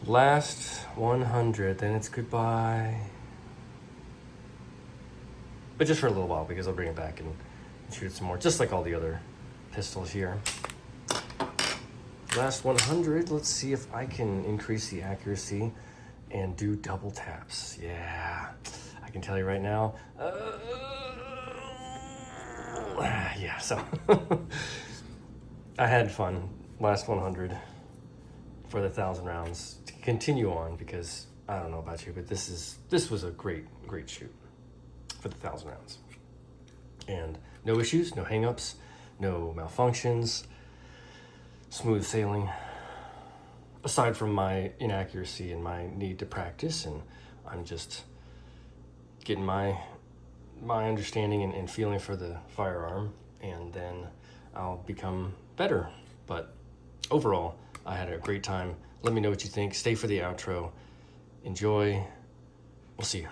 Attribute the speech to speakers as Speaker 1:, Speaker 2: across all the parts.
Speaker 1: Last 100, then it's goodbye. But just for a little while, because I'll bring it back and shoot some more, just like all the other pistols here. Last 100, let's see if I can increase the accuracy and do double taps. Yeah, I can tell you right now. Yeah, so I had fun last 100 for the 1,000 rounds to continue on, because I don't know about you, but this was a great shoot for the 1,000 rounds, and no issues, no hangups, no malfunctions, smooth sailing, aside from my inaccuracy and my need to practice. And I'm just getting my understanding and feeling for the firearm, and then I'll become better. But overall, I had a great time. Let me know what you think. Stay for the outro. Enjoy. We'll see you.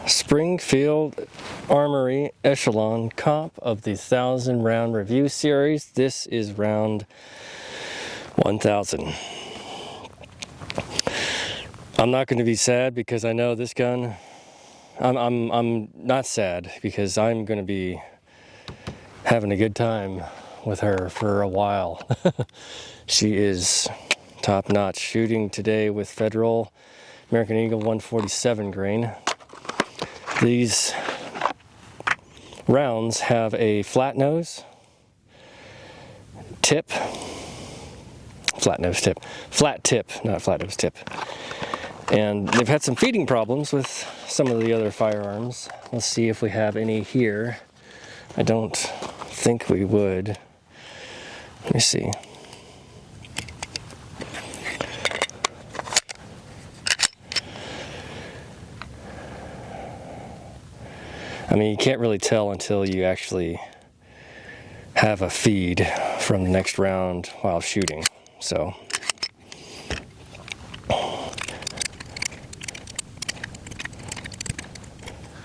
Speaker 1: Springfield Armory Echelon Comp of the 1,000 round review series. This is round 1,000. I'm not going to be sad because I know this gun. I'm not sad because I'm going to be having a good time with her for a while. She is top notch. Shooting today with Federal American Eagle 147 grain. These rounds have a flat nose tip, flat tip, not flat nose tip. And they've had some feeding problems with some of the other firearms. Let's see if we have any here. I don't think we would. Let me see. I mean, you can't really tell until you actually have a feed from the next round while shooting. So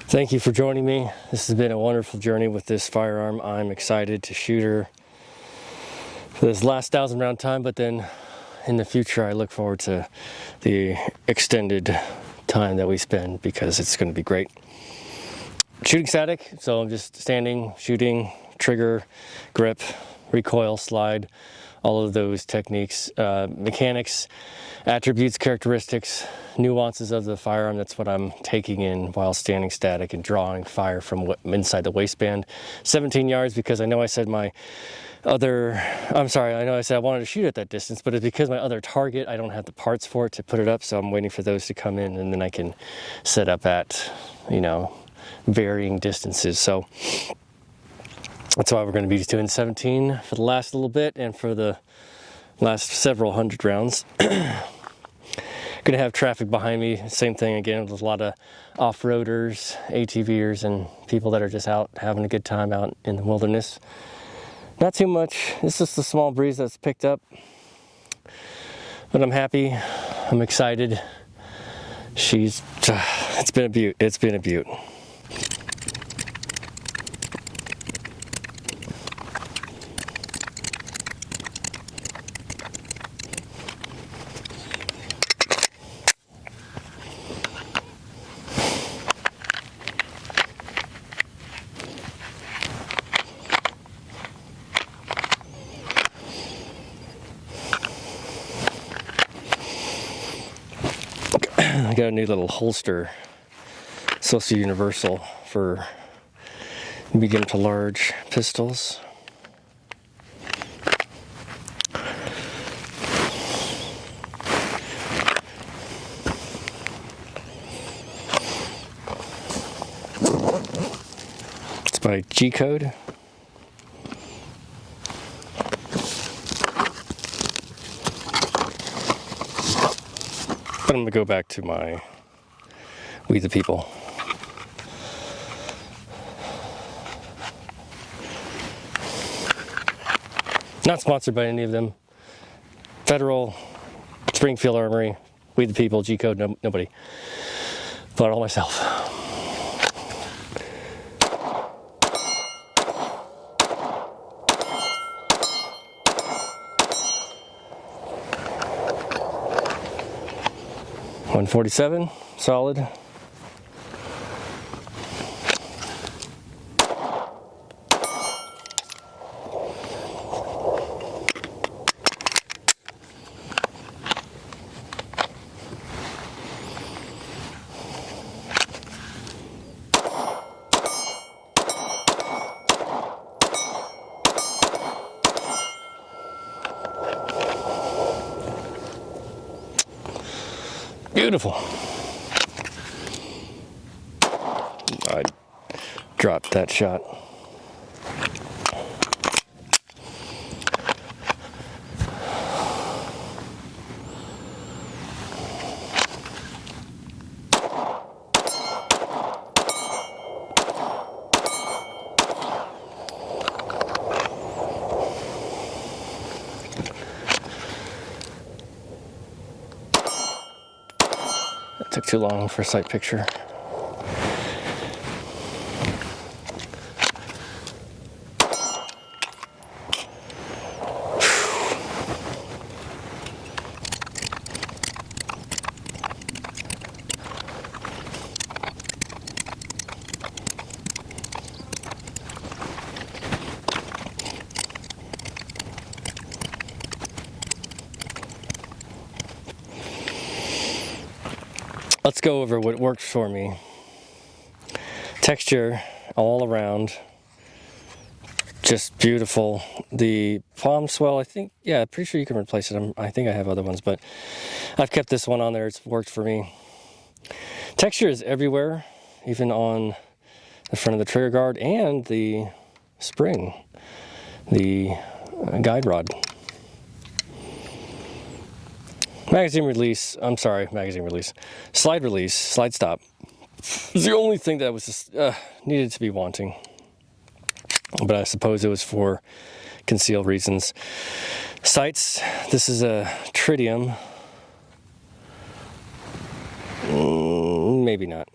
Speaker 1: thank you for joining me. This has been a wonderful journey with this firearm. I'm excited to shoot her for this last 1,000 round time, but then in the future I look forward to the extended time that we spend, because it's going to be great. Shooting static, so I'm just standing, shooting, trigger, grip, recoil, slide, all of those techniques, mechanics, attributes, characteristics, nuances of the firearm. That's what I'm taking in while standing static and drawing fire from inside the waistband. 17 yards, because I know I said I wanted to shoot at that distance, but it's because my other target, I don't have the parts for it to put it up, so I'm waiting for those to come in, and then I can set up at, varying distances. So that's why we're going to be doing 17 for the last little bit and for the last several hundred rounds. Going to have traffic behind me. Same thing again with a lot of off-roaders, ATVers, and people that are just out having a good time out in the wilderness. Not too much. It's just a small breeze that's picked up. But I'm happy. I'm excited. It's been a beaut. It's been a beaut. I got a new little holster, supposed to be universal for medium to large pistols. It's by G Code. But I'm gonna go back to my We the People. Not sponsored by any of them. Federal, Springfield Armory, We the People, G Code, nobody. But all myself. .147, solid. Beautiful. I dropped that shot. That took too long for a sight picture. Let's go over what worked for me. Texture all around, just beautiful. The palm swell, I think, yeah, pretty sure you can replace it. I think I have other ones, but I've kept this one on there. It's worked for me. Texture is everywhere, even on the front of the trigger guard and the spring, the guide rod. Magazine release, slide stop. It's the only thing that was just needed to be wanting. But I suppose it was for concealed reasons. Sights, this is a tritium. Maybe not.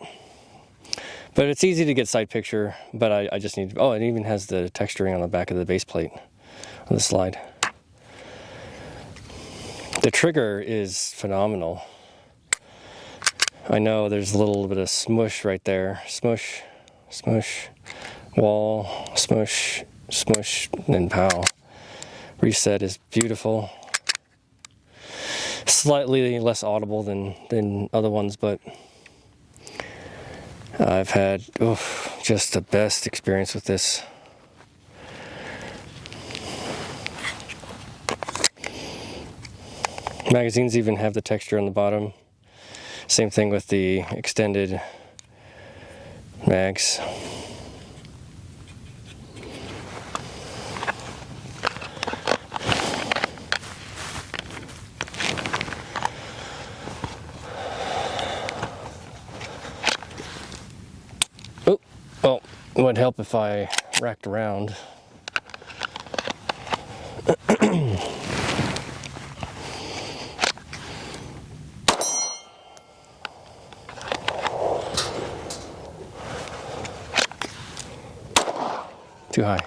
Speaker 1: But it's easy to get sight picture, but I just need, oh, it even has the texturing on the back of the base plate on the slide. The trigger is phenomenal. I know there's a little bit of smush right there. Smush, smush, wall, smush, smush, and then pow. Reset is beautiful. Slightly less audible than other ones, but I've had just the best experience with this. Magazines even have the texture on the bottom. Same thing with the extended mags. Oh, well, it would help if I racked around. Too high.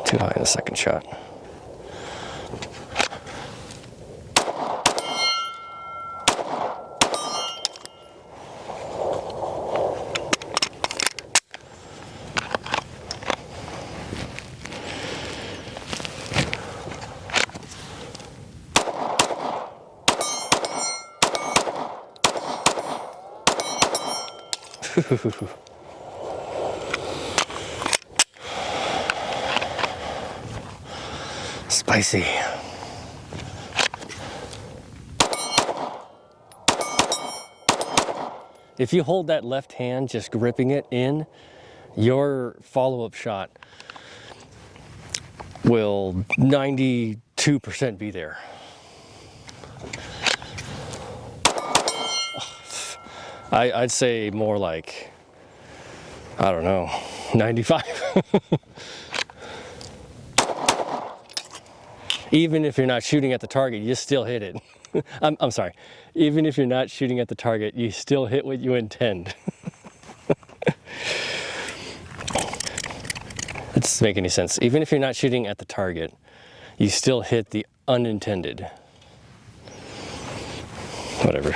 Speaker 1: Too high in the second shot. Spicy. If you hold that left hand just gripping it in, your follow-up shot will 92% be there. I'd say more like, I don't know, 95. Even if you're not shooting at the target, you still hit it. I'm sorry. Even if you're not shooting at the target, you still hit what you intend. That doesn't make any sense. Even if you're not shooting at the target, you still hit the unintended. Whatever.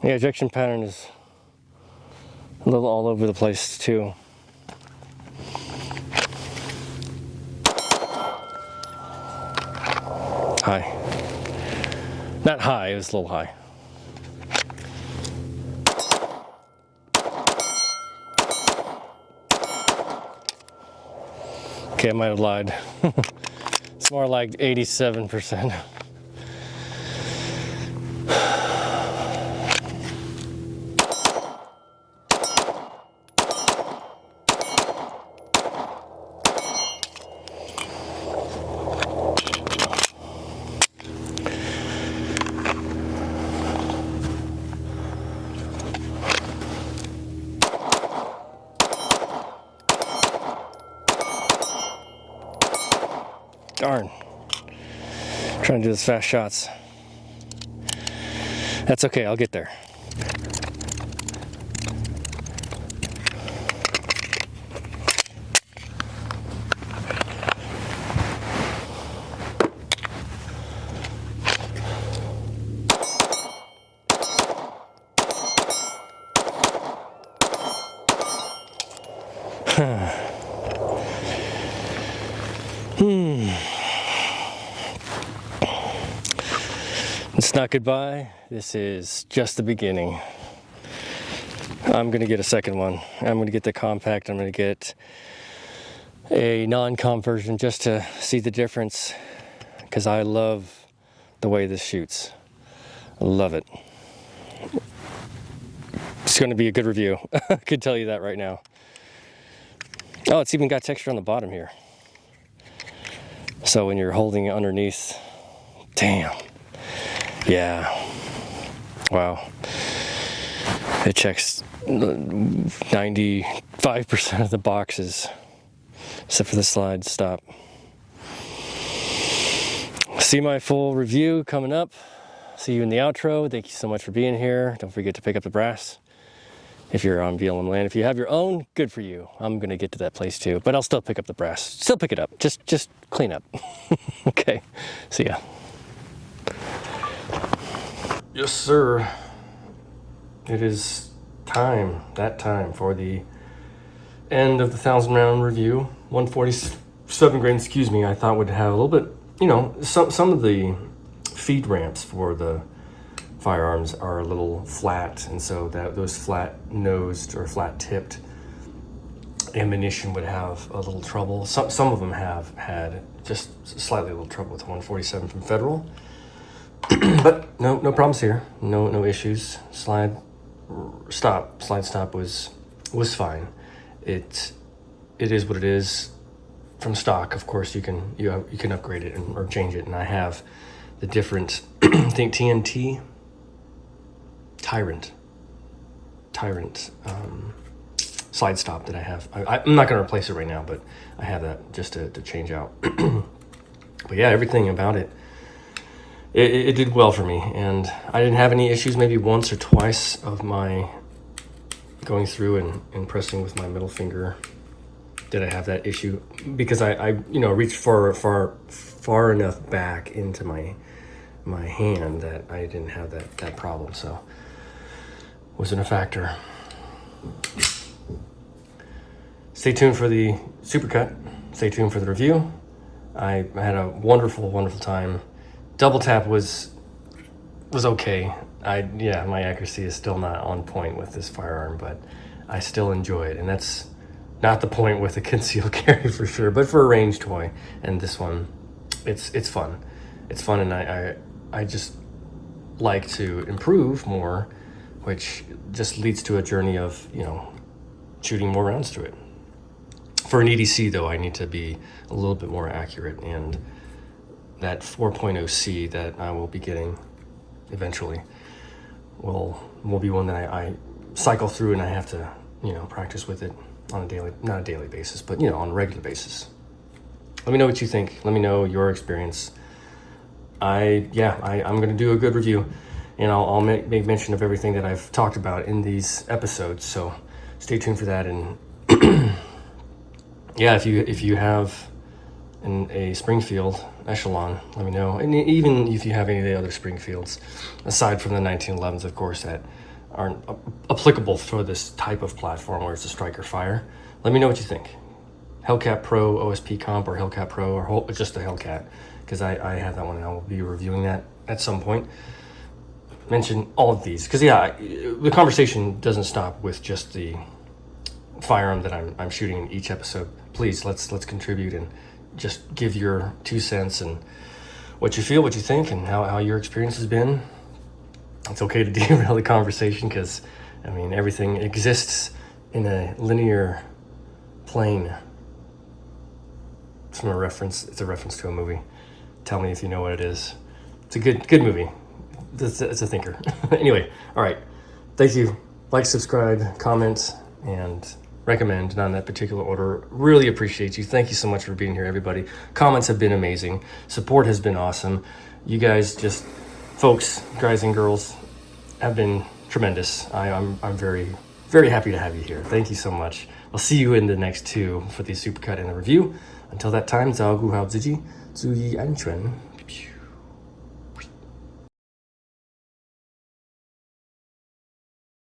Speaker 1: Yeah, ejection pattern is a little all over the place too. High. Not high, it was a little high. Okay, I might have lied. It's more like 87%. Darn. Trying to do those fast shots. That's okay, I'll get there. It's not goodbye, this is just the beginning. I'm gonna get a second one. I'm gonna get the compact, I'm gonna get a non-comp version just to see the difference, because I love the way this shoots. I love it. It's gonna be a good review. I could tell you that right now. Oh, it's even got texture on the bottom here. So when you're holding it underneath, damn. Yeah. Wow. It checks 95% of the boxes, except for the slide stop. See my full review coming up. See you in the outro. Thank you so much for being here. Don't forget to pick up the brass if you're on BLM land. If you have your own, good for you. I'm gonna get to that place too, but I'll still pick up the brass. Still pick it up. Just clean up. Okay. See ya. Yes, sir. It is that time for the end of the 1,000 round review. 147 grain, excuse me, I thought would have a little bit, some of the feed ramps for the firearms are a little flat, and so that those flat nosed or flat tipped ammunition would have a little trouble. Some of them have had just slightly a little trouble with 147 from Federal. But no problems here. No issues. Slide stop was fine. It is what it is. From stock, of course, you can upgrade it or change it, and I have the different I think TNT Tyrant slide stop that I have. I'm not going to replace it right now, but I have that just to change out. But yeah, everything about it did well for me, and I didn't have any issues. Maybe once or twice of my going through and pressing with my middle finger did I have that issue, because I reached far enough back into my hand that I didn't have that problem, so wasn't a factor. stay tuned for the supercut. Stay tuned for the review. I had a wonderful time. Double tap was okay. My accuracy is still not on point with this firearm, but I still enjoy it, and that's not the point with a concealed carry for sure, but for a range toy. And this one, it's fun. It's fun, and I just like to improve more, which just leads to a journey of, shooting more rounds to it. For an EDC though, I need to be a little bit more accurate, and that 4.0C that I will be getting eventually will be one that I cycle through, and I have to, practice with it on not a daily basis, but, on a regular basis. Let me know what you think. Let me know your experience. I'm going to do a good review, and I'll make mention of everything that I've talked about in these episodes. So stay tuned for that. And if you have a Springfield Echelon, let me know. And even if you have any of the other Springfields, aside from the 1911s, of course, that aren't applicable for this type of platform where it's a striker fire, let me know what you think. Hellcat Pro OSP Comp, or Hellcat Pro, or just the Hellcat, because I have that one, and I will be reviewing that at some point. Mention all of these, because the conversation doesn't stop with just the firearm that I'm shooting in each episode. Please, let's contribute and just give your 2 cents and what you feel, what you think, and how your experience has been. It's okay to derail the conversation, because everything exists in a linear plane. It's a reference to a movie. Tell me if you know what it is. It's a good movie. It's a thinker. Anyway, all right. Thank you. Like, subscribe, comment, and recommend, not in that particular order. Really appreciate you. Thank you so much for being here, everybody. Comments have been amazing. Support has been awesome. You guys, folks, guys and girls, have been tremendous. I'm very, very happy to have you here. Thank you so much. I'll see you in the next two for the supercut and the review. Until that time, 照顾好自己，注意安全。